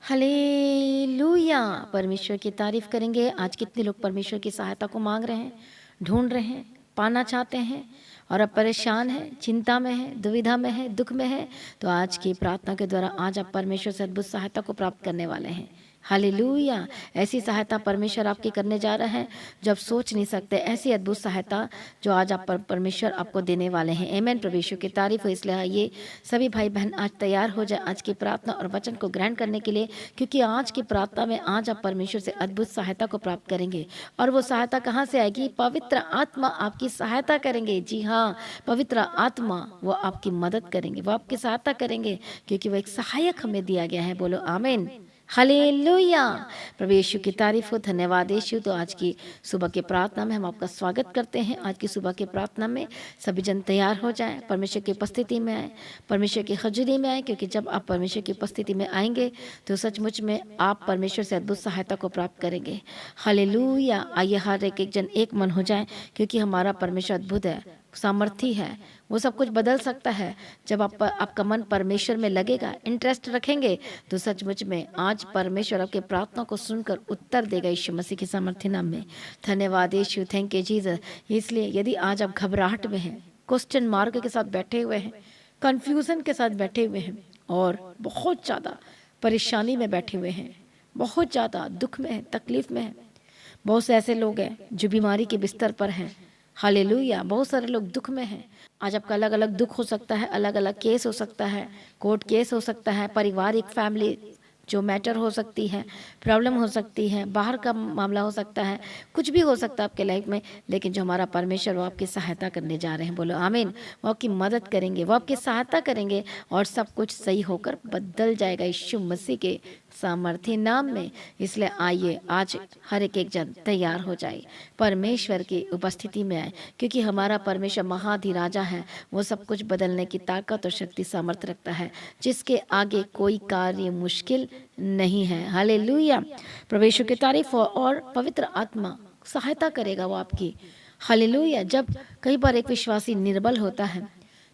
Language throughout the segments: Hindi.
हालेलुया। परमेश्वर की तारीफ करेंगे। आज कितने लोग परमेश्वर की सहायता को मांग रहे हैं, ढूंढ रहे हैं, पाना चाहते हैं और अब परेशान हैं, चिंता में हैं, दुविधा में हैं, दुख में हैं। तो आज की प्रार्थना के द्वारा आज आप परमेश्वर से अद्भुत सहायता को प्राप्त करने वाले हैं। हालेलुया। ऐसी सहायता परमेश्वर आपकी करने जा रहा है जो आप सोच नहीं सकते। ऐसी अद्भुत सहायता जो आज आप परमेश्वर आपको देने वाले हैं। आमीन। प्रभु यीशु की तारीफ हो। इसलिए ये सभी भाई बहन आज तैयार हो जाए आज की प्रार्थना और वचन को ग्रहण करने के लिए, क्योंकि आज की प्रार्थना में आज आप परमेश्वर से अद्भुत सहायता को प्राप्त करेंगे। और वो सहायता कहाँ से आएगी? पवित्र आत्मा आपकी सहायता करेंगे। जी हाँ, पवित्र आत्मा वो आपकी मदद करेंगे, वो आपकी सहायता करेंगे, क्योंकि वो एक सहायक हमें दिया गया है। बोलो आमीन। हालेलुया। प्रभु यीशु की तारीफ हो। धन्यवाद यीशु। तो आज की सुबह की प्रार्थना में हम आपका स्वागत करते हैं। आज की सुबह की प्रार्थना में सभी जन तैयार हो जाएं, परमेश्वर की उपस्थिति में आए, परमेश्वर की हजूरी में आए, क्योंकि जब आप परमेश्वर की उपस्थिति में आएंगे तो सचमुच में आप परमेश्वर से अद्भुत सहायता को प्राप्त करेंगे। हालेलुया। आइए हर एक जन एक मन हो जाए, क्योंकि हमारा परमेश्वर अद्भुत है, सामर्थी है, वो सब कुछ बदल सकता है। जब आपका मन परमेश्वर में लगेगा, इंटरेस्ट रखेंगे, तो सचमुच में आज परमेश्वर आपके प्रार्थना को सुनकर उत्तर देगा यीशु मसीह के सामर्थ्य नाम में। धन्यवाद यीशु। Thank you Jesus. इसलिए यदि आज आप घबराहट में हैं, क्वेश्चन मार्क के साथ बैठे हुए हैं, कंफ्यूजन के साथ बैठे हुए हैं और बहुत ज़्यादा परेशानी में बैठे हुए हैं, बहुत ज़्यादा दुख में हैं, तकलीफ में हैं, बहुत से ऐसे लोग हैं जो बीमारी के बिस्तर पर हैं। हालेलुया। बहुत सारे लोग दुख में हैं। आज आपका अलग अलग दुख हो सकता है, अलग अलग केस हो सकता है, कोर्ट केस हो सकता है, पारिवारिक फैमिली जो मैटर हो सकती है, प्रॉब्लम हो सकती है, बाहर का मामला हो सकता है, कुछ भी हो सकता है आपके लाइफ में। लेकिन जो हमारा परमेश्वर वो आपकी सहायता करने जा रहे हैं। बोलो आमीन। वो आपकी मदद करेंगे, वो आपकी सहायता करेंगे और सब कुछ सही होकर बदल जाएगा यीशु मसीह के सामर्थ्य नाम में। इसलिए आइए आज हर एक जन तैयार हो जाए, परमेश्वर की उपस्थिति में आए, क्योंकि हमारा परमेश्वर महाधिराजा है। वो सब कुछ बदलने की ताकत और शक्ति सामर्थ्य रखता है, जिसके आगे कोई कार्य मुश्किल नहीं है। हालेलुया। प्रभु यीशु की तारीफ हो। और पवित्र आत्मा सहायता करेगा वो आपकी। हालेलुया। जब कई बार एक विश्वासी निर्बल होता है,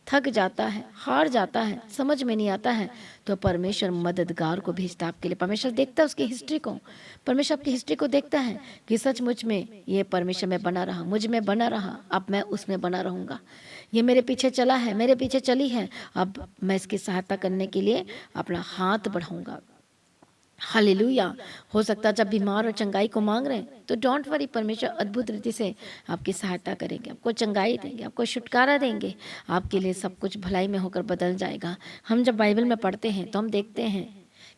थक जाता है, हार जाता है, समझ में नहीं आता है, तो परमेश्वर मददगार को भेजता है आपके लिए। परमेश्वर देखता है उसकी हिस्ट्री को, परमेश्वर आपकी हिस्ट्री को देखता है कि सचमुच में ये परमेश्वर में बना रहा, मुझ में बना रहा, अब मैं उसमें बना रहूँगा। ये मेरे पीछे चला है, मेरे पीछे चली है, अब मैं इसकी सहायता करने के लिए अपना हाथ बढ़ाऊँगा। हालेलुया। हो सकता है जब बीमार और चंगाई को मांग रहे हैं, तो डोंट वरी, परमेश्वर अद्भुत रीति से आपकी सहायता करेंगे, आपको चंगाई देंगे, आपको छुटकारा देंगे, आपके लिए सब कुछ भलाई में होकर बदल जाएगा। हम जब बाइबल में पढ़ते हैं तो हम देखते हैं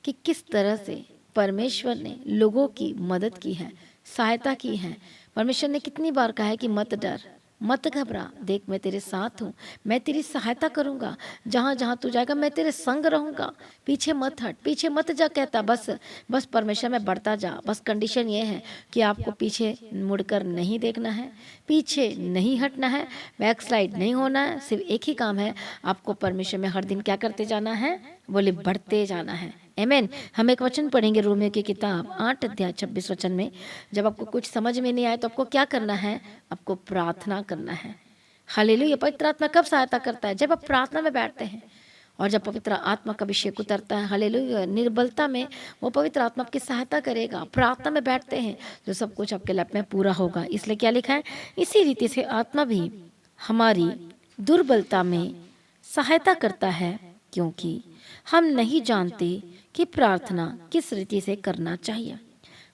कि किस तरह से परमेश्वर ने लोगों की मदद की है, सहायता की है। परमेश्वर ने कितनी बार कहा है कि मत डर, मत घबरा, देख मैं तेरे साथ हूँ, मैं तेरी सहायता करूँगा, जहाँ जहाँ तू जाएगा मैं तेरे संग रहूँगा, पीछे मत हट, पीछे मत जा। कहता बस परमेश्वर में बढ़ता जा। बस कंडीशन ये है कि आपको पीछे मुड़कर नहीं देखना है, पीछे नहीं हटना है, बैक स्लाइड नहीं होना है। सिर्फ एक ही काम है, आपको परमेश्वर में हर दिन क्या करते जाना है? बोले बढ़ते जाना है। आमीन। हम एक वचन पढ़ेंगे रोमियो की किताब 8 अध्याय 26 वचन में। जब आपको कुछ समझ में नहीं आए तो आपको क्या करना है? आपको प्रार्थना करना है। हालेलुया। पवित्र आत्मा कब सहायता करता है? जब आप प्रार्थना में बैठते हैं और जब पवित्र आत्मा का अभिषेक उतरता है। हालेलुया। निर्बलता में वो पवित्र आत्मा आपकी सहायता करेगा। प्रार्थना में बैठते हैं तो सब कुछ आपके लाइफ में पूरा होगा। इसलिए क्या लिखा है? इसी रीति से आत्मा भी हमारी दुर्बलता में सहायता करता है, क्योंकि हम नहीं जानते कि प्रार्थना किस रीति से करना चाहिए,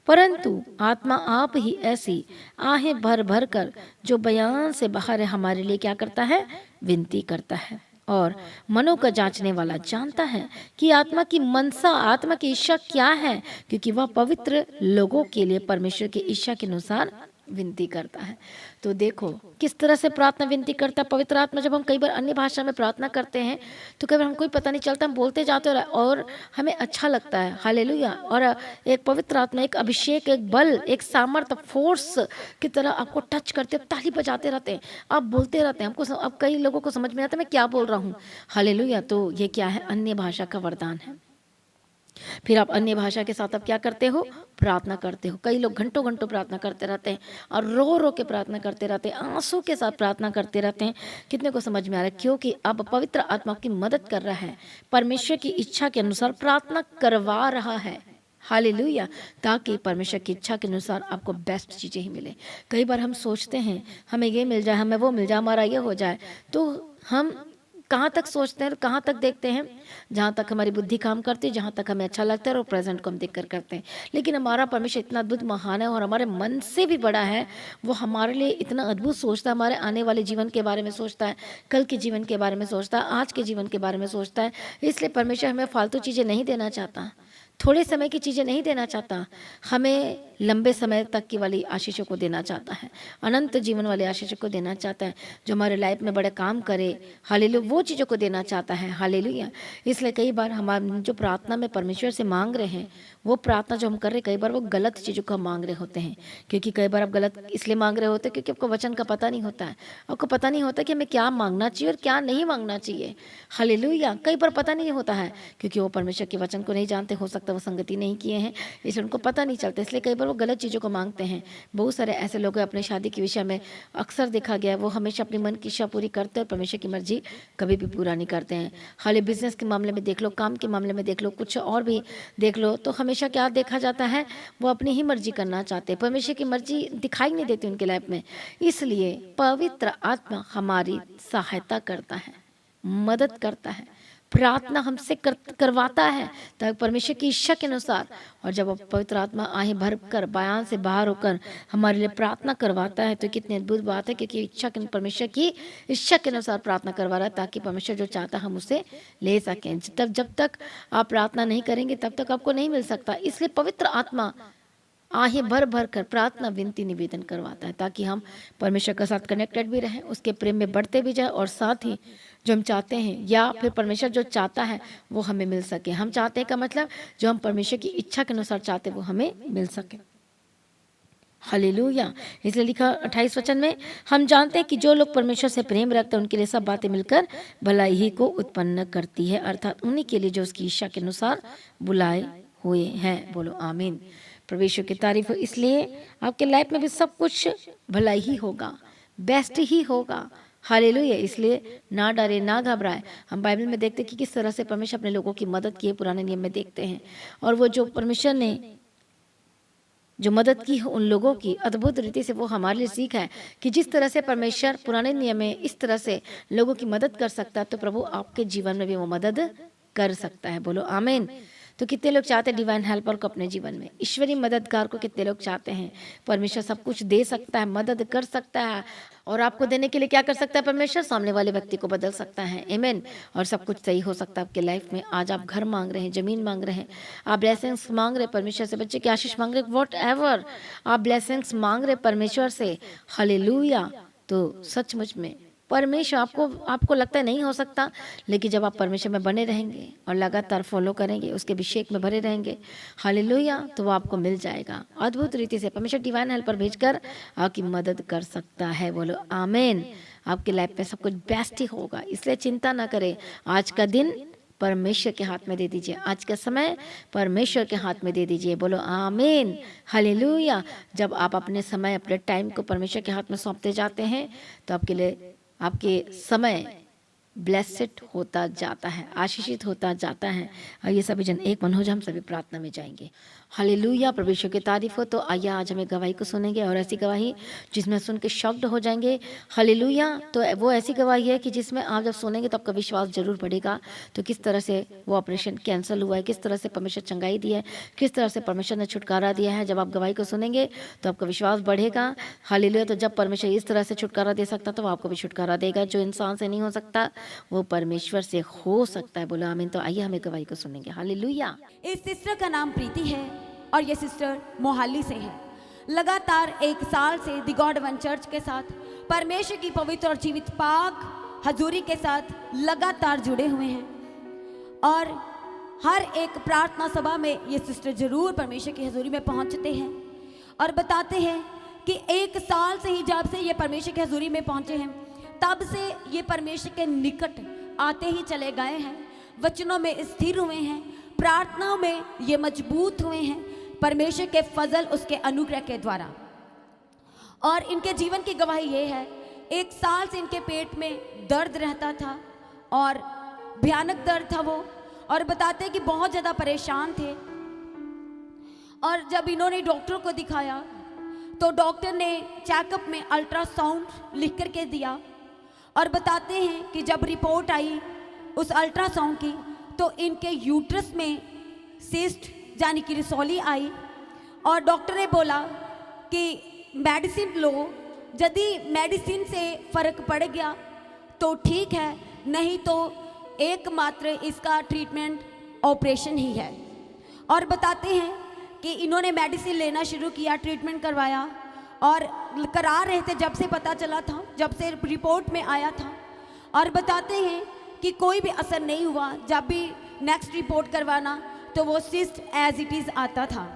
परंतु आत्मा आप ही ऐसी आहें भर भर कर जो बयान से बाहर है हमारे लिए क्या करता है? विनती करता है। और मनों का जांचने वाला जानता है कि आत्मा की मनसा, आत्मा की इच्छा क्या है, क्योंकि वह पवित्र लोगों के लिए परमेश्वर की इच्छा के अनुसार विनती करता है। तो देखो किस तरह से प्रार्थना विनती करता है पवित्र आत्मा। जब हम कई बार अन्य भाषा में प्रार्थना करते हैं तो कई बार हमको पता नहीं चलता, हम बोलते जाते हैं और हमें अच्छा लगता है। हालेलुया। और एक पवित्र आत्मा, एक अभिषेक, एक बल, एक सामर्थ्य, फोर्स की तरह आपको टच करते, ताली बजाते रहते हैं, आप बोलते रहते हैं। हमको अब कई लोगों को समझ में आता है मैं क्या बोल रहा हूँ। हालेलुया। तो ये क्या है? अन्य भाषा का वरदान है। फिर आप अन्य भाषा के साथ आप क्या करते हो? प्रार्थना करते हो। कई लोग घंटों घंटों प्रार्थना करते रहते हैं और रो रो के प्रार्थना करते रहते हैं, आंसू के साथ प्रार्थना करते रहते हैं। कितने को समझ में आ रहा है? क्योंकि अब पवित्र आत्मा की मदद कर रहा है, परमेश्वर की इच्छा के अनुसार प्रार्थना करवा रहा है। हालेलुया, ताकि परमेश्वर की इच्छा के अनुसार आपको बेस्ट चीज़ें ही मिले। कई बार हम सोचते हैं हमें ये मिल जाए, हमें वो मिल जाए, हमारा ये हो जाए, तो हम कहाँ तक सोचते हैं और कहाँ तक देखते हैं? जहाँ तक हमारी बुद्धि काम करती है, जहाँ तक हमें अच्छा लगता है और प्रेजेंट को हम देख कर करते हैं। लेकिन हमारा परमेश्वर इतना अद्भुत महान है और हमारे मन से भी बड़ा है। वो हमारे लिए इतना अद्भुत सोचता है, हमारे आने वाले जीवन के बारे में सोचता है, कल के जीवन के बारे में सोचता है, आज के जीवन के बारे में सोचता है। इसलिए परमेश्वर हमें फालतू चीज़ें नहीं देना चाहता, थोड़े समय की चीज़ें नहीं देना चाहता, हमें लंबे समय तक की वाली आशीषों को देना चाहता है, अनंत जीवन वाले आशीषों को देना चाहता है, जो हमारे लाइफ में बड़े काम करे। हालेलुया, वो चीज़ों को देना चाहता है। हालेलुया। इसलिए कई बार हम जो प्रार्थना में परमेश्वर से मांग रहे हैं, वो प्रार्थना जो हम कर रहे हैं, कई बार वो गलत चीज़ों को हम मांग रहे होते हैं। क्योंकि कई बार आप गलत इसलिए मांग रहे होते हैं क्योंकि आपको वचन का पता नहीं होता है, आपको पता नहीं होता कि हमें क्या मांगना चाहिए और क्या नहीं मांगना चाहिए। हालेलुया। कई बार पता नहीं होता है क्योंकि वो परमेश्वर के वचन को नहीं जानते, हो सकता है वो संगति नहीं किए हैं, इसलिए उनको पता नहीं चलता। इसलिए कई बार वो गलत चीज़ों को मांगते हैं। बहुत सारे ऐसे लोग हैं अपने शादी के विषय में अक्सर देखा गया है, वो हमेशा अपनी मन की इच्छा पूरी करते हैं और परमेश्वर की मर्जी कभी भी पूरा नहीं करते हैं। हाल बिजनेस के मामले में देख लो, काम के मामले में देख लो, कुछ और भी देख लो, तो हमेशा क्या देखा जाता है, वो अपनी ही मर्जी करना चाहते हैं, परमेश्वर की मर्जी दिखाई नहीं देती उनके लाइफ में। इसलिए पवित्र आत्मा हमारी सहायता करता है, मदद करता है, प्रार्थना हमसे करवाता है ताकि परमेश्वर की इच्छा के अनुसार। और जब पवित्र आत्मा आहें भर कर बयान से बाहर होकर हमारे लिए प्रार्थना करवाता है तो कितनी अद्भुत बात है, क्योंकि परमेश्वर की इच्छा के अनुसार प्रार्थना करवा रहा है ताकि परमेश्वर जो चाहता है हम उसे ले सकें। जब तक आप प्रार्थना नहीं करेंगे तब तक आपको नहीं मिल सकता। इसलिए पवित्र आत्मा आहें भर भर कर प्रार्थना विनती निवेदन करवाता है ताकि हम परमेश्वर के साथ कनेक्टेड भी रहें, उसके प्रेम में बढ़ते भी जाए और साथ ही जो हम चाहते हैं या फिर परमेश्वर जो चाहता है वो हमें मिल सके। हम चाहते हैं का मतलब जो हम परमेश्वर की इच्छा के अनुसार चाहते हैं वो हमें मिल सके। हालेलुया। इसलिए लिखा 28 वचन में, हम जानते हैं कि जो लोग परमेश्वर से प्रेम रखते हैं उनके लिए सब बातें मिलकर भलाई ही को उत्पन्न करती है, अर्थात उन्हीं के लिए जो उसकी इच्छा के अनुसार बुलाए हुए हैं। बोलो आमीन। परमेश्वर की तारीफ हो। इसलिए आपके लाइफ में भी सब कुछ भलाई ही होगा, बेस्ट ही होगा। हालेलुया। इसलिए ना डरे ना घबराए। हम बाइबल में देखते हैं कि किस तरह से परमेश्वर अपने लोगों की मदद की है, पुराने नियम में देखते हैं। और वो जो परमेश्वर ने जो मदद की उन लोगों की अद्भुत रीति से वो हमारे लिए सीख है कि जिस तरह से परमेश्वर पुराने नियम में इस तरह से लोगों की मदद कर सकता है तो प्रभु आपके जीवन में भी वो मदद कर सकता है। बोलो आमीन। तो कितने लोग चाहते हैं डिवाइन हेल्पर को अपने जीवन में, ईश्वरीय मददगार को कितने लोग चाहते हैं? परमेश्वर सब कुछ दे सकता है, मदद कर सकता है। और आपको देने के लिए क्या कर सकता है परमेश्वर? सामने वाले व्यक्ति को बदल सकता है। आमीन। और सब कुछ सही हो सकता है आपके लाइफ में। आज आप घर मांग रहे हैं, जमीन मांग रहे हैं, आप ब्लेसिंग्स मांग रहे हैं परमेश्वर से, बच्चे की आशीष मांग रहे हैं, वॉट एवर आप ब्लेसिंग्स मांग रहे परमेश्वर से। हालेलुया। तो सचमुच में परमेश्वर आपको लगता है नहीं हो सकता, लेकिन जब आप परमेश्वर में बने रहेंगे और लगातार फॉलो करेंगे, उसके अभिषेक में भरे रहेंगे, हालेलुया, तो वो आपको मिल जाएगा अद्भुत रीति से। परमेश्वर डिवाइन हेल्पर भेजकर आपकी मदद कर सकता है। बोलो आमीन। आपकी लाइफ में सब कुछ बेस्ट ही होगा, इसलिए चिंता ना करें। आज का दिन परमेश्वर के हाथ में दे दीजिए, आज का समय परमेश्वर के हाथ में दे दीजिए। बोलो आमीन। हालेलुया। जब आप अपने समय, अपने टाइम को परमेश्वर के हाथ में सौंपते जाते हैं तो आपके लिए आपके समय ब्लेसेड होता जाता है, आशीषित होता जाता है। और ये सभी जन एक मन हो जाए, हम सभी प्रार्थना में जाएंगे। हालेलुया। परमेश्वर की तारीफ हो। तो आइए आज हमें गवाही को सुनेंगे, और ऐसी गवाही जिसमें सुन के शॉक्ड हो जाएंगे। हालेलुया। तो वो ऐसी गवाही है कि जिसमें आप जब सुनेंगे तो आपका विश्वास जरूर बढ़ेगा। तो किस तरह से वो ऑपरेशन कैंसिल हुआ है, किस तरह से परमेश्वर चंगाई दी है, किस तरह से परमेश्वर ने छुटकारा दिया है, जब आप गवाही को सुनेंगे तो आपका विश्वास बढ़ेगा। हालेलुया। तो जब परमेश्वर इस तरह से छुटकारा दे सकता तो वो आपको भी छुटकारा देगा। जो इंसान से नहीं हो सकता वो परमेश्वर से हो सकता है। बोलो आमीन। तो आइए हमें गवाही को सुनेंगे। हालेलुया। इस सिस्टर का नाम प्रीति है और ये सिस्टर मोहाली से है। लगातार 1 साल से द गॉड वन चर्च के साथ परमेश्वर की पवित्र और जीवित पाक हजूरी के साथ लगातार जुड़े हुए हैं, और हर एक प्रार्थना सभा में ये सिस्टर जरूर परमेश्वर की हजूरी में पहुंचते हैं और बताते हैं कि 1 साल से ही जब से ये परमेश्वर की हजूरी में पहुंचे हैं तब से ये परमेश्वर के निकट आते ही चले गए हैं, वचनों में स्थिर हुए हैं, प्रार्थनाओं में ये मजबूत हुए हैं परमेश्वर के फजल, उसके अनुग्रह के द्वारा। और इनके जीवन की गवाही ये है, 1 साल से इनके पेट में दर्द रहता था और भयानक दर्द था वो, और बताते हैं कि बहुत ज़्यादा परेशान थे। और जब इन्होंने डॉक्टर को दिखाया तो डॉक्टर ने चेकअप में अल्ट्रासाउंड लिख करके दिया और बताते हैं कि जब रिपोर्ट आई उस अल्ट्रासाउंड की तो इनके यूट्रस में सिस्ट यानी कि रसौली आई और डॉक्टर ने बोला कि मेडिसिन लो, यदि मेडिसिन से फ़र्क पड़ गया तो ठीक है, नहीं तो एकमात्र इसका ट्रीटमेंट ऑपरेशन ही है। और बताते हैं कि इन्होंने मेडिसिन लेना शुरू किया, ट्रीटमेंट करवाया और करा रहे थे जब से पता चला था, जब से रिपोर्ट में आया था। और बताते हैं कि कोई भी असर नहीं हुआ। जब भी नेक्स्ट रिपोर्ट करवाना तो वो सिस्ट एज इट इज़ आता था।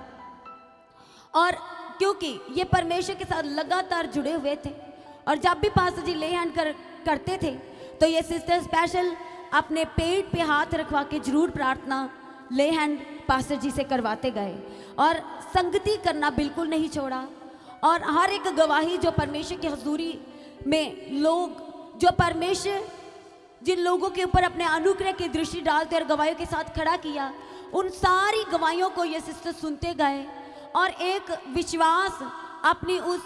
और क्योंकि ये परमेश्वर के साथ लगातार जुड़े हुए थे और जब भी पास्टर जी ले हैंड करते थे तो ये सिस्टर स्पेशल अपने पेट पे हाथ रखवा के जरूर प्रार्थना ले हैंड पास्टर जी से करवाते गए और संगति करना बिल्कुल नहीं छोड़ा। और हर एक गवाही जो परमेश्वर की हजूरी में लोग, जो परमेश्वर जिन लोगों के ऊपर अपने अनुग्रह की दृष्टि डालते और गवाहियों के साथ खड़ा किया, उन सारी गवाहियों को ये सिस्टर सुनते गए और एक विश्वास अपनी उस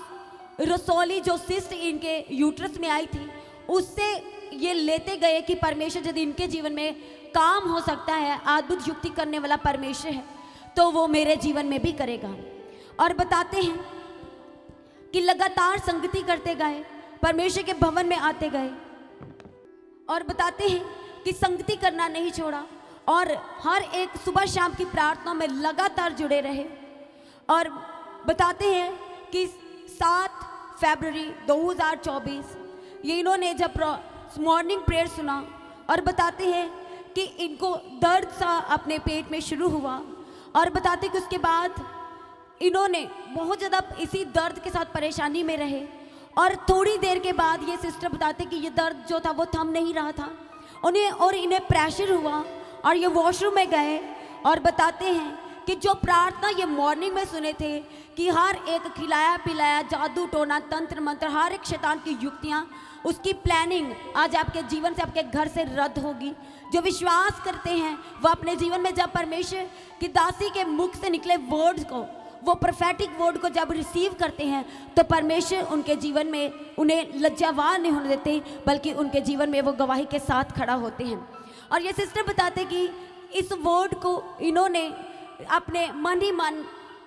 रसौली जो सिस्ट इनके यूट्रस में आई थी उससे ये लेते गए कि परमेश्वर यदि इनके जीवन में काम हो सकता है, अद्भुत युक्ति करने वाला परमेश्वर है, तो वो मेरे जीवन में भी करेगा। और बताते हैं कि लगातार संगति करते गए, परमेश्वर के भवन में आते गए और बताते हैं कि संगति करना नहीं छोड़ा और हर एक सुबह शाम की प्रार्थना में लगातार जुड़े रहे। और बताते हैं कि 7 फरवरी 2024 ये इन्होंने जब मॉर्निंग प्रेयर सुना और बताते हैं कि इनको दर्द सा अपने पेट में शुरू हुआ और बताते कि उसके बाद इन्होंने बहुत ज़्यादा इसी दर्द के साथ परेशानी में रहे और थोड़ी देर के बाद ये सिस्टर बताते कि ये दर्द जो था वो थम नहीं रहा था उन्हें और इन्हें प्रेशर हुआ और ये वॉशरूम में गए और बताते हैं कि जो प्रार्थना ये मॉर्निंग में सुने थे कि हर एक खिलाया पिलाया जादू टोना तंत्र मंत्र हर एक शैतान की युक्तियाँ उसकी प्लानिंग आज आपके जीवन से आपके घर से रद्द होगी। जो विश्वास करते हैं वो अपने जीवन में जब परमेश्वर की दासी के मुख से निकले वर्ड्स को, वो प्रोफेटिक वर्ड को जब रिसीव करते हैं तो परमेश्वर उनके जीवन में उन्हें लज्जावार नहीं होने देते बल्कि उनके जीवन में वो गवाही के साथ खड़ा होते हैं। और ये सिस्टर बताते कि इस वर्ड को इन्होंने अपने मन ही मन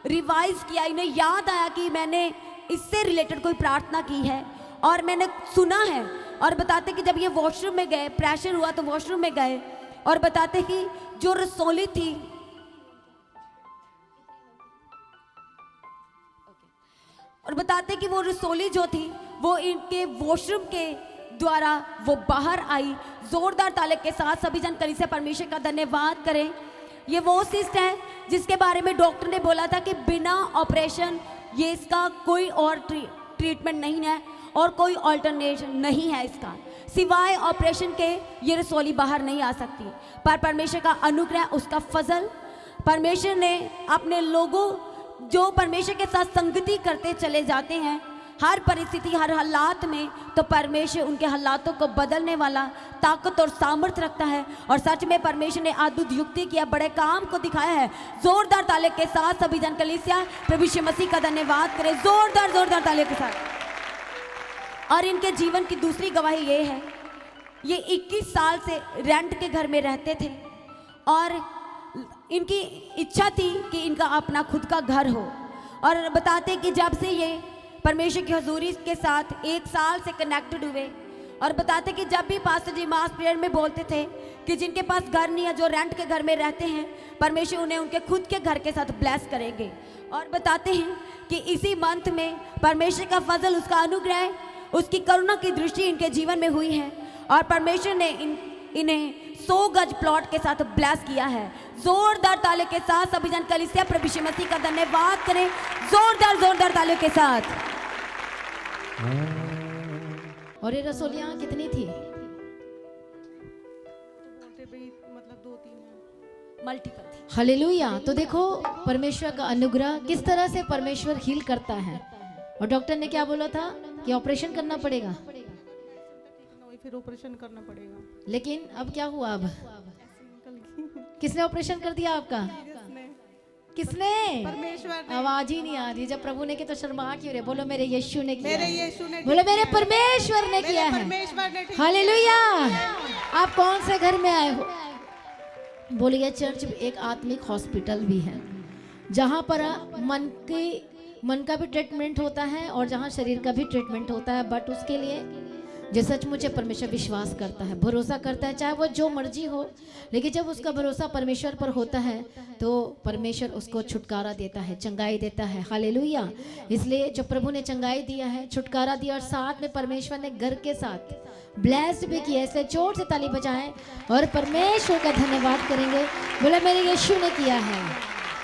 रिवाइज किया, इन्हें याद आया कि मैंने इससे रिलेटेड कोई प्रार्थना की है और मैंने सुना है। और बताते कि जब ये वॉशरूम में गए, प्रेशर हुआ तो वॉशरूम में गए और बताते कि जो रसौली थी और बताते कि वो रसौली जो थी वो इनके वॉशरूम के द्वारा वो बाहर आई जोरदार ताले के साथ। सभी जन कलीसिया परमेश्वर का धन्यवाद करें। ये वो सिस्ट है जिसके बारे में डॉक्टर ने बोला था कि बिना ऑपरेशन ये इसका कोई और ट्रीटमेंट नहीं है और कोई ऑल्टरनेशन नहीं है इसका, सिवाय ऑपरेशन के ये रसौली बाहर नहीं आ सकती। पर परमेश्वर का अनुग्रह, उसका फजल, परमेश्वर ने अपने लोगों जो परमेश्वर के साथ संगति करते चले जाते हैं हर परिस्थिति हर हालात में, तो परमेश्वर उनके हालातों को बदलने वाला ताकत और सामर्थ्य रखता है। और सच में परमेश्वर ने अद्भुत युक्ति किया, बड़े काम को दिखाया है। जोरदार ताले के साथ सभी जन कलीसिया प्रभु यीशु मसीह का धन्यवाद करें, जोरदार ताले के साथ। और इनके जीवन की दूसरी गवाही ये है, ये 21 साल से रेंट के घर में रहते थे और इनकी इच्छा थी कि इनका अपना खुद का घर हो। और बताते कि जब से ये परमेश्वर की हजूरी के साथ 1 साल से कनेक्टेड हुए और बताते कि जब भी पास्टर जी मास प्रेयर में बोलते थे कि जिनके पास घर नहीं है, जो रेंट के घर में रहते हैं, परमेश्वर उन्हें उनके खुद के घर के साथ ब्लेस करेंगे। और बताते हैं कि इसी मंथ में परमेश्वर का फजल, उसका अनुग्रह, उसकी करुणा की दृष्टि इनके जीवन में हुई है और परमेश्वर ने इन्हें 100 गज प्लॉट के साथ ब्लेस किया है। जोरदार ताले के साथ सभी जन कलीसिया प्रभु यीशु मसीह का धन्यवाद करें, जोरदार ताले के साथ। और ये रसोलियाँ कितनी थी? मतलब 2-3 मल्टीपल थी। हालेलुया। तो देखो परमेश्वर का अनुग्रह किस तरह से परमेश्वर हील करता है। और डॉक्टर ने क्या बोला था कि ऑपरेशन करना पड़ेगा, फिर ऑपरेशन करना पड़ेगा। लेकिन अब क्या हुआ? अब किसने ऑपरेशन कर दिया आपका? किसने? परमेश्वर ने। आवाज ही नहीं आ रही। जब प्रभु ने किया तो शर्मा क्यों रहे? बोलो मेरे यीशु ने किया मेरे है। यीशु ने बोलो मेरे परमेश्वर ने किया है। परमेश्वर ने ठीक हालेलुया। आप कौन से घर में आए हो? बोलिए चर्च एक आत्मिक हॉस्पिटल भी है, जहाँ पर मन का भी ट्रीटमेंट होता है और जहाँ शरीर का भी ट्रीटमेंट होता है। बट उसके लिए जो सचमुच परमेश्वर विश्वास करता है, भरोसा करता है, चाहे वो जो मर्जी हो, लेकिन जब उसका भरोसा परमेश्वर पर होता है तो परमेश्वर उसको छुटकारा देता है, चंगाई देता है। हालेलुया। इसलिए जो प्रभु ने चंगाई दिया है, छुटकारा दिया, और साथ में परमेश्वर ने घर के साथ ब्लेस्ड भी किया। इसलिए जोर से ताली बजाएं और परमेश्वर का धन्यवाद करेंगे। बोले मेरे यीशु ने किया है,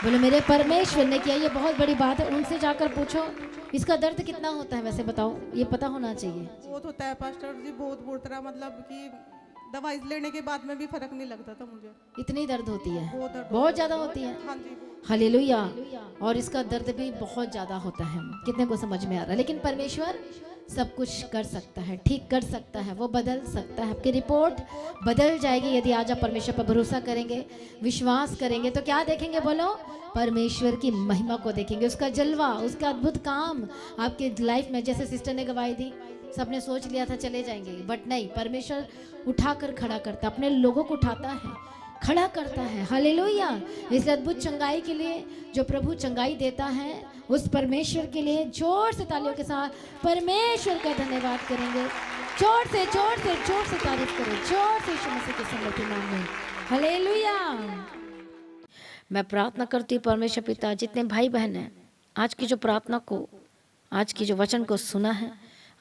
बोले मेरे परमेश्वर ने किया। ये बहुत बड़ी बात है। उनसे जाकर पूछो इसका दर्द कितना होता है, वैसे बताओ, ये पता होना चाहिए। बहुत होता है पास्टर जी, बहुत बुरी तरह, मतलब कि दवाई लेने के बाद में भी फर्क नहीं लगता था मुझे। इतनी दर्द होती है, बहुत दर्द बहुत ज्यादा होती है। हाँ जी। हालेलुया। और इसका दर्द भी बहुत ज्यादा होता है। कितने को समझ में आ रहा है? लेकिन परमेश्वर सब कुछ कर सकता है, ठीक कर सकता है, वो बदल सकता है। आपकी रिपोर्ट बदल जाएगी यदि आज आप परमेश्वर पर भरोसा करेंगे, विश्वास करेंगे। तो क्या देखेंगे? बोलो परमेश्वर की महिमा को देखेंगे, उसका जलवा, उसका अद्भुत काम आपके लाइफ में। जैसे सिस्टर ने गवाही दी, सबने सोच लिया था चले जाएंगे, बट नहीं, परमेश्वर उठाकर खड़ा करता, अपने लोगों को उठाता है, खड़ा करता है। हालेलुया। इस अद्भुत चंगाई के लिए जो प्रभु चंगाई देता है, उस परमेश्वर के लिए जोर से तालियों के साथ परमेश्वर का धन्यवाद करेंगे। जोर से तारीफ करो, जोर से यीशु मसीह के समर्पित नाम में। हालेलुया। मैं प्रार्थना करती हूँ परमेश्वर पिता, जितने भाई बहन हैं आज की जो प्रार्थना को, आज की जो वचन को सुना है,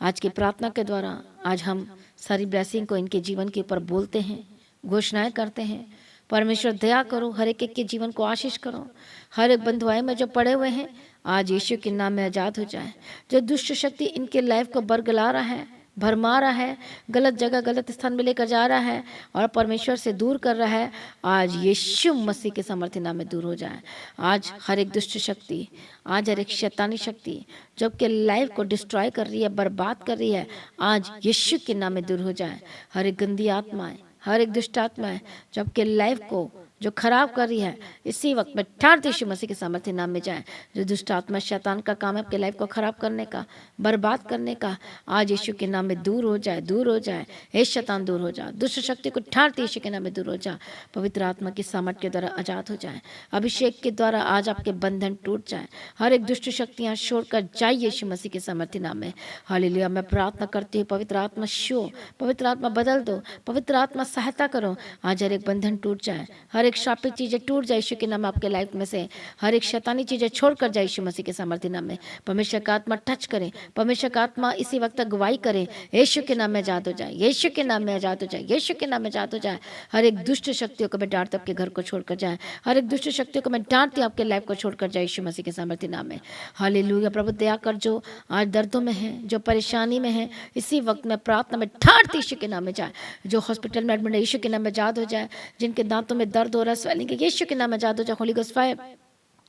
आज की प्रार्थना के द्वारा आज हम सारी ब्लेसिंग को इनके जीवन के ऊपर बोलते हैं, घोषणाएं करते हैं। परमेश्वर दया करो, हर एक के जीवन को आशीष करो। हर एक बंधुआई में जो पड़े हुए हैं आज यीशु के नाम में आज़ाद हो जाए। जो दुष्ट शक्ति इनके लाइफ को बरगला रहा है, भरमा रहा है, गलत जगह गलत स्थान में लेकर जा रहा है और परमेश्वर से दूर कर रहा है, आज यीशु मसीह के सामर्थ्य नाम में दूर हो जाए। आज हर एक दुष्ट शक्ति, आज हर एक शैतानी शक्ति जो आपके लाइफ को डिस्ट्रॉय कर रही है, बर्बाद कर रही है, आज यीशु के नाम में दूर हो जाए। हर एक गंदी आत्माएं, हर एक दुष्ट आत्माएं जो आपके लाइफ को जो खराब कर रही है, इसी वक्त में ठाठ यीशु मसीह के सामर्थ्य नाम में जाए। जो दुष्ट आत्मा शैतान का काम है आपके लाइफ को खराब करने का, बर्बाद करने का, आज यीशु के नाम में दूर हो जाए, दूर हो जाए। हे शैतान दूर हो जा, दुष्ट शक्ति को ठाठ यीशु के नाम में दूर हो जा। पवित्र आत्मा की सामर्थ्य के द्वारा आजाद हो जाए। अभिषेक के द्वारा आज आपके बंधन टूट जाए, हर एक दुष्ट शक्तियाँ छोड़कर जाए यीशु मसीह के सामर्थ्य नाम में। हालेलुया। मैं प्रार्थना करती हूँ पवित्र आत्मा शो, पवित्र आत्मा बदल दो, पवित्र आत्मा सहायता करो। आज हर एक बंधन टूट जाए, हर एक शापित चीजें टूट जाए यीशु के नाम में। आपके लाइफ में से हर एक शैतानी चीजें छोड़कर जाए यीशु मसीह के सामर्थ्य नाम में। परमेश्वर का आत्मा टच करे, परमेश्वर का आत्मा इसी वक्त अगुवाई करे। यीशु के नाम में आजाद हो जाए, यीशु के नाम में आजाद हो जाए, यीशु के नाम में आजाद हो जाए। हर एक दुष्ट शक्तियों को मैं डांटती हूँ आपके घर को छोड़कर जाए, हर एक दुष्ट शक्तियों को मैं डांटती हूँ आपके लाइफ को छोड़कर जाए यीशु मसीह के सामर्थ्य नाम में। हालेलुया। प्रभु दया कर, जो आज दर्दों में है, जो परेशानी में है, इसी वक्त में प्रार्थना में डांटती यीशु के नाम में जाए। जो हॉस्पिटल में एडमिट है यीशु के नाम में आजाद हो जाए। जिनके दांतों में दर्द हो रहा है, स्वेलिंग, यीशु के नाम में आजाद हो जाए। Holy ghost fire.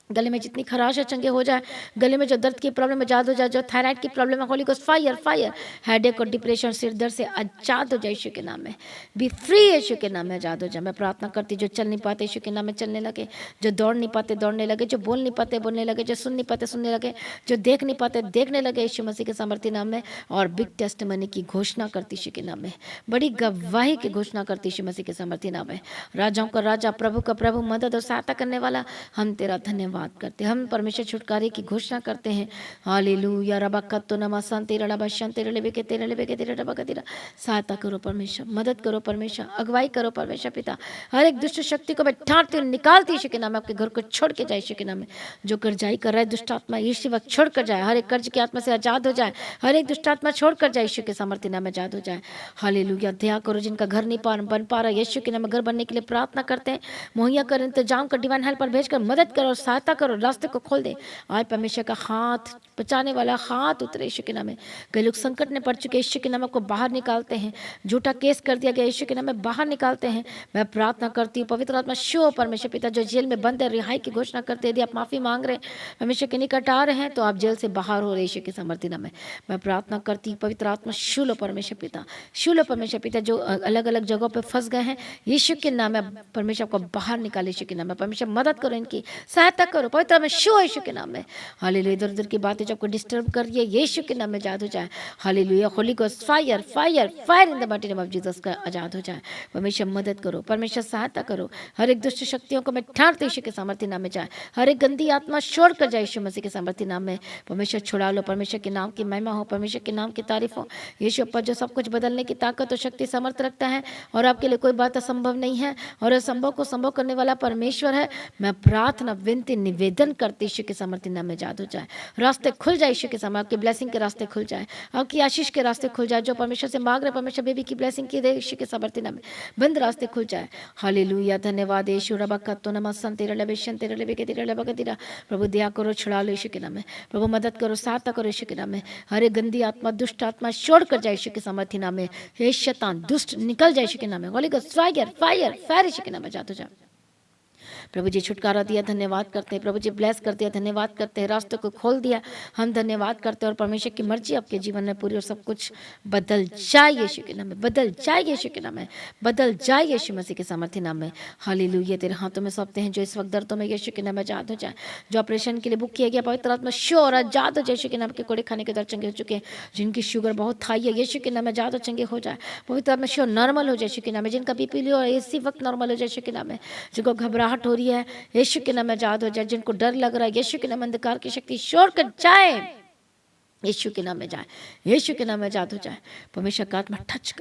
गले में जितनी खराश है चंगे हो जाए, गले में जो दर्द की प्रॉब्लम आजाद हो जाए, जो थायराइड की प्रॉब्लम है Holi ghost fire fire. Headache और डिप्रेशन, सिर दर्द से आजाद हो जाए यीशु के नाम में। बी फ्री यीशु के नाम में आजाद हो जाए। मैं प्रार्थना करती, जो चल नहीं पाते यीशु के नाम में चलने लगे, जो दौड़ नहीं पाते दौड़ने लगे, जो बोल नहीं पाते बोलने लगे, जो सुन नहीं पाते सुनने लगे, जो देख नहीं पाते देखने लगे यीशु मसीह के सामर्थ्य नाम में। और बिग टेस्टिमनी की घोषणा करती यीशु के नाम में, बड़ी गवाही की घोषणा करती यीशु मसीह के सामर्थ्य नाम में। राजाओं का राजा, प्रभु का प्रभु, मदद और सहायता करने वाला, हम तेरा धन्यवाद करते हैं। हम परमेश्वर छुटकारे की घोषणा करते हैं। हालेलुया। रबा कत्तो नमा संते रबा शंते रबे के तेरे रबा का तेरा। सहायता करो परमेश्वर, मदद करो परमेश्वर, अगुवाई करो परमेश्वर पिता। हर एक दुष्ट शक्ति को मैं ठाड़ती हूँ, निकालती यीशु के नाम में। आपके घर को छोड़ के जाए यीशु के नाम में। जो कर्जाई कर रहा है दुष्ट आत्मा, यीशु वक्त छोड़ कर जाए। हर एक कर्ज की आत्मा से आजाद हो जाए, हर एक दुष्ट आत्मा छोड़ कर जाए यीशु के सामर्थ्य नाम में आजाद हो जाए। हालेलुया। दया करो, जिनका घर नहीं बन पा रहा, यीशु के नाम में घर बनने के लिए प्रार्थना करते हैं। मुहैया कर, इंतजाम कर, डिवाइन हेल्पर भेजकर मदद करो और सहायता करो, रास्ते को खोल दे। आज परमेश्वर का हाथ बचाने वाला हाथ उतरे यीशु के नाम में। कई लोग संकट में पड़ चुके यीशु के नाम को बाहर निकालते हैं, झूठा केस कर दिया गया यीशु के नाम में बाहर निकालते हैं। मैं प्रार्थना करती हूँ पवित्र आत्मा शो परमेश्वर पिता जो जेल में बंद है रिहाई की घोषणा करते, यदि आप माफी मांग रहे हैं, परमेश्वर के निकट आ रहे हैं तो आप जेल से बाहर हो रहे यीशु के समर्थी नाम में। मैं प्रार्थना करती हूँ पवित्र आत्मा शूलो परमेश्वर पिता, शूलो परमेश्वर पिता जो अलग अलग जगहों पर फंस गए हैं यीशु के नाम में परमेश्वर को बाहर निकाले यीशु के नाम में। परमेश्वर मदद करो, इनकी सहायता करो पवित्र में शो यीशु के नाम में। हालेलुया। इधर उधर की बातें जो आपको डिस्टर्ब कर रही है यीशु के नाम में आजाद हो जाए। Hallelujah. Holi ghost fire fire fire in the mighty name of Jesus का आजाद हो जाए। परमेश्वर मदद करो, परमेश्वर सहायता करो। हर एक दुष्ट शक्तियों को मैं ठारते यीशु के सामर्थ्य नाम में जाए। हर एक गंदी आत्मा छोड़ कर जाए यीशु मसीह के सामर्थ्य नाम में। परमेश्वर छुड़ा लो, परमेश्वर के नाम की महिमा हो, परमेश्वर के नाम की तारीफ हो। यीशु अप्पा जो सब कुछ बदलने की ताकत और शक्ति समर्थ रखता है और आपके लिए कोई बात असंभव नहीं है और असंभव को संभव करने वाला परमेश्वर है। मैं प्रार्थना विनती निवेदन करती यीशु के सामर्थ्य नाम में आजाद हो जाए। रास्ते खुल जाए यीशु के सामने, आपकी ब्लेसिंग के रास्ते खुल जाए, आपकी आशीष के रास्ते खुल जाए। जो परमेश्वर से मांग रहे परमेश्वर बेबी की ब्लेसिंग की दे यीशु के सामर्थ्य नाम में बंद रास्ते खुल जाए। हालेलुया। धन्यवाद यीशु रबा कत्तो नमस्सन तेरे लबेशन तेरे लबे के तेरे लबा के तेरा। प्रभु दया करो, छुड़ा लो यीशु के नाम में। प्रभु मदद करो, सहायता करो यीशु के नाम में। हर एक गंदी आत्मा दुष्ट आत्मा छोड़ कर जाए यीशु के सामर्थ्य नाम में। हे शैतान दुष्ट निकल जाए यीशु के नाम में। Holy ghost fire fire fire यीशु के नाम में आजाद हो जाए। प्रभु जी छुटकारा दिया, धन्यवाद करते हैं। प्रभु जी ब्लेस कर दिया, धन्यवाद करते हैं। रास्तों को खोल दिया, हम धन्यवाद करते हैं। और परमेश्वर की मर्जी आपके जीवन में पूरी और सब कुछ बदल जाए यीशु के नाम में, बदल जाए यीशु के नाम में, बदल जाए यीशु मसीह के सामर्थ्य नाम में। हालेलुया। तेरे हाथों में सौंपते हैं जो इस वक्त दर्दों में यीशु के नाम में आजाद हो जाए। जो ऑपरेशन के लिए बुक किया गया पवित्र आत्मा श्योर आजाद हो जाए यीशु के नाम के। कोड़े खाने के दर्द चंगे हो चुके हैं, जिनकी शुगर बहुत हाई है यीशु के नाम में आजाद हो चंगे हो जाए। पवित्र आत्मा श्योर नॉर्मल हो जाए यीशु के नाम में। जिनका बीपी लो इसी वक्त नॉर्मल हो जाए यीशु के नाम में। जिनको घबराहट हो रही है यीशु के नाम में आजाद हो जाए। जिनको डर लग रहा है यीशु के नाम में अंधकार की शक्ति छोड़ कर जाए यीशु के नाम में जाए, यीशु के नाम में आजाद हो जाए। परमेश्वर का आत्मा टच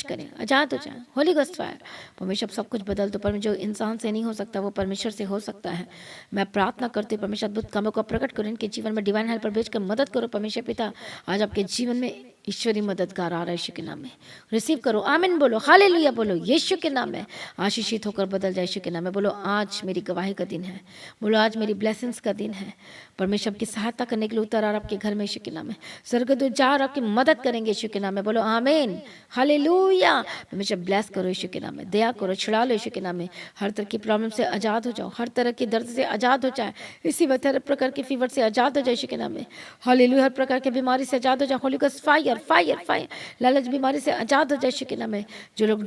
करे आजाद हो जाए। Holy ghost fire. परमेश्वर सब कुछ बदल दो। परमेश्वर जो इंसान से नहीं हो सकता वो परमेश्वर से हो सकता है। मैं प्रार्थना करती हूँ परमेश्वर अद्भुत कामों को प्रकट करो, इनके जीवन में डिवाइन हेल्पर भेजकर मदद करो। परमेश्वर पिता आज आपके जीवन में ईश्वरी मददगार आ रहा है यीशु के नाम में। रिसीव करो, आमीन बोलो, हालेलुया बोलो। यीशु के नाम में आशीषित होकर बदल जाए यीशु के नाम में। बोलो आज मेरी गवाही का दिन है, बोलो आज मेरी ब्लेसिंग्स का दिन है। परमेश्वर की सहायता करने के लिए उतर आ रहा आपके घर में यीशु के नाम में। स्वर्गदूत जा और आपकी मदद करेंगे यीशु के नाम में। बोलो आमीन, हालेलुया। परमेश्वर ब्लेस करो यीशु के नाम में, दया करो, छुड़ा लो यीशु के नाम में। हर तरह की प्रॉब्लम से आजाद हो जाओ, हर तरह के दर्द से आजाद हो जाए। इसी हर प्रकार के फीवर से आजाद हो जाए यीशु के नाम में। हालेलुया। हर प्रकार की बीमारी से आजाद हो जाए। Holy ghost fire fire fire. लालच बीमारी से आजाद हो जाए यीशु के नाम में। जो लोग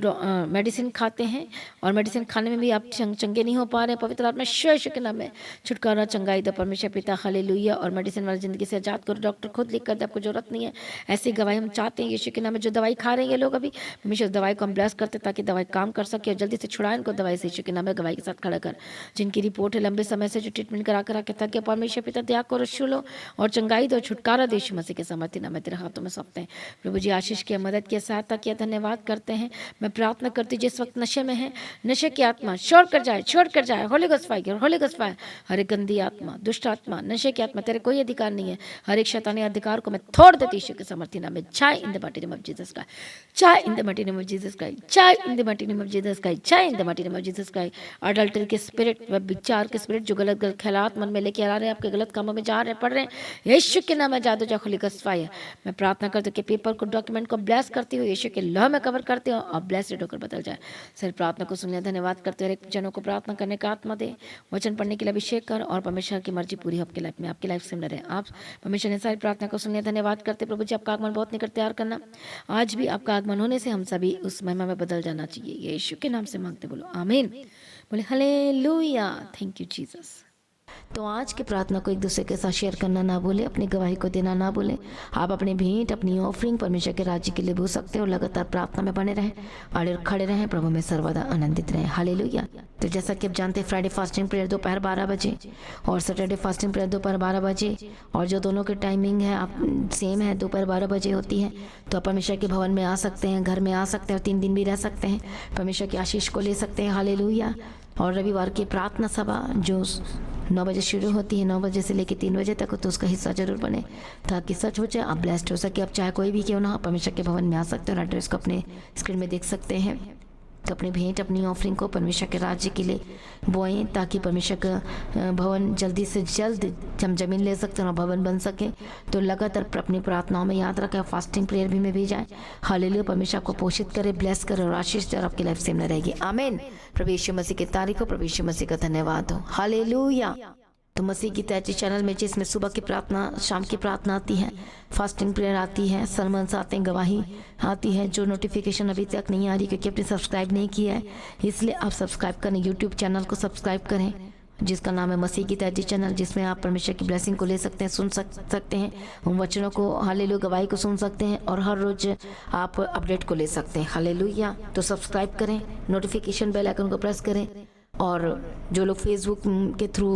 मेडिसिन खाते हैं और मेडिसिन खाने में भी आप चंगे नहीं हो पा रहे हैं, पवित्र आत्मा यीशु के नाम में छुटकारा चंगाई दो परमेश्वर पिता। हालेलुया। और मेडिसिन वाली जिंदगी से आजाद करो। डॉक्टर खुद लिख कर दे, आपको जरूरत नहीं है ऐसी गवाही हम चाहते हैं यीशु के नाम में। जो दवाई खा रहे हैं ये लोग अभी, परमेश्वर दवाई को हम ब्लेस करते ताकि दवाई काम कर सके और जल्दी से छुड़ाए इनको दवाई से यीशु के नाम में। गवाही के साथ खड़ा कर जिनकी रिपोर्ट है लंबे समय से जो ट्रीटमेंट करा के थक गया, परमेश्वर पिता दया करो, छुलो और चंगाई दो, छुटकारा दे यीशु मसीह के सामर्थ्य नाम में तेरे हाथों में सौंपते हैं। प्रभु जी आशीष किया, मदद किया, सहायता किया, धन्यवाद करते हैं। मैं प्रार्थना करती जिस वक्त नशे में है नशे की आत्मा छोड़ कर जाए। Holy ghost fire, holy ghost fire. हर एक गंदी आत्मा, दुष्ट आत्मा, नशे की आत्मा, तेरे कोई अधिकार नहीं है। हर एक शैतानी अधिकार को मैं तोड़ देती यीशु के सामर्थ्य नाम में। चाय in the mighty name of Jesus Christ, चाय in the mighty name of Jesus Christ, चाय in the mighty name of Jesus Christ, चाय in the mighty name of Jesus Christ. Adultery के स्पिरिट, विचार के स्पिरिट जो गलत ख्यालात मन में लेके आ रहे हैं, आपके गलत कामों में जा रहे हैं, पढ़ रहे हैं, यीशु के नाम में जादू जा होली गोस्ट फायर। मैं प्रार्थना करती हूँ कि पेपर को, डॉक्यूमेंट को ब्लेस करती हूँ, यीशु के लौ में कवर करते हो और ब्लेस्ड होकर बदल जाए। सिर्फ प्रार्थना को सुनने धन्यवाद करते हुए एक जनों को प्रार्थना करने का आत्मा दे, वचन पढ़ने के लिए अभिषेक कर और परमेश्वर की मर्जी पूरी हो आपकी लाइफ में, आपकी लाइफ सिमिलर है। आप परमेश्वर ने सारी प्रार्थना को सुनने धन्यवाद करते। प्रभु जी आपका आगमन बहुत निकट तैयार करना। आज भी आपका आगमन होने से हम सभी उस महिमा में बदल जाना चाहिए। ये यीशु के नाम से मांगते, बोलो आमीन, बोले हालेलुया। Thank you Jesus. तो आज की प्रार्थना को एक दूसरे के साथ शेयर करना ना भूलें, अपनी गवाही को देना ना भूलें। आप अपनी भेंट, अपनी ऑफरिंग परमेश्वर के राज्य के लिए भूल सकते हो। लगातार प्रार्थना में बने रहें और खड़े रहें, प्रभु में सर्वदा आनंदित रहें। हालेलुया। तो जैसा कि आप जानते हैं फ्राइडे फास्टिंग प्रेयर दोपहर 12 बजे और सैटरडे फास्टिंग प्रेयर दोपहर 12 बजे, और जो दोनों की टाइमिंग है आप सेम है, दोपहर 12 बजे होती है। तो आप परमेश्वर के भवन में आ सकते हैं, घर में आ सकते हैं और 3 दिन भी रह सकते हैं, परमेश्वर की आशीष को ले सकते हैं। हालेलुया। और रविवार की प्रार्थना सभा जो 9 बजे शुरू होती है, 9 बजे से लेकर 3 बजे तक, तो उसका हिस्सा जरूर बने ताकि सच हो जाए, आप ब्लेस्ड हो सके। आप चाहे कोई भी क्यों ना परमेश्वर के भवन में आ सकते हो और एड्रेस को अपने स्क्रीन में देख सकते हैं। तो अपनी भेंट, अपनी ऑफरिंग को परमेश्वर के राज्य के लिए बोएं, ताकि परमेश्वर का भवन जल्दी से जल्द हम जमीन ले सकते हैं और भवन बन सके। तो लगातार अपनी प्रार्थनाओं में याद रखें, फास्टिंग प्रेयर भी में भी जाएं। हालेलुया। परमेश्वर को पोषित करे, ब्लेस करे और आशीष दे और आपकी लाइफ सेम न रहेगी। आमीन। प्रभु यीशु मसीह की तारीफ हो, प्रभु यीशु मसीह का धन्यवाद हो। हालेलुया। तो मसीह की तैयारी चैनल में जिसमें सुबह की प्रार्थना, शाम की प्रार्थना आती है, फास्टिंग प्रेयर आती है, सरमन्स आते हैं, गवाही आती है। जो नोटिफिकेशन अभी तक नहीं आ रही क्योंकि आपने सब्सक्राइब नहीं किया है, इसलिए आप सब्सक्राइब करें, यूट्यूब चैनल को सब्सक्राइब करें जिसका नाम है मसीह की तैयारी चैनल, जिसमें आप परमेश्वर की ब्लेसिंग को ले सकते हैं, सुन सकते हैं, उन वचनों को, हालेलुया, गवाही को सुन सकते हैं और हर रोज आप अपडेट को ले सकते हैं। हालेलुया। तो सब्सक्राइब करें, नोटिफिकेशन बेल आइकन को प्रेस करें। और जो लोग फेसबुक के थ्रू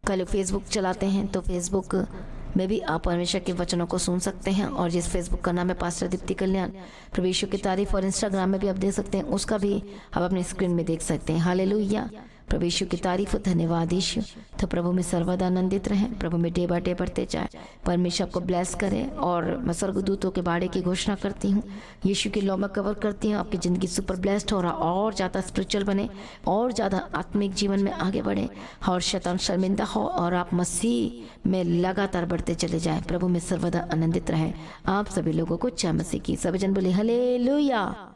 कल फेसबुक चलाते हैं तो फेसबुक में भी आप परमेश्वर के वचनों को सुन सकते हैं। और जिस फेसबुक का नाम है पास्टर दीप्ति कल्याण, प्रभु यीशु की तारीफ, और इंस्टाग्राम में भी आप देख सकते हैं, उसका भी आप अपने स्क्रीन में देख सकते हैं। हालेलुया। प्रभु यीशु की तारीफ, धन्यवाद यीशु। तो प्रभु में सर्वदा आनंदित रहें, प्रभु में डे बाय डे बढ़ते जाए, परमेश्वर को ब्लेस करें। और मैं स्वर्गदूतों के बाड़े की घोषणा करती हूँ, यीशु की लौ में कवर करती हूँ, आपकी ज़िंदगी सुपर ब्लेस्ड हो रहा, और ज़्यादा स्पिरिचुअल बने, और ज़्यादा आत्मिक जीवन में आगे बढ़े, और शैतान शर्मिंदा हो, और आप मसीह में लगातार बढ़ते चले जाएं। प्रभु में सर्वदा आनंदित रहें। आप सभी लोगों को जय मसीह की। सभी जन बोले हालेलुया।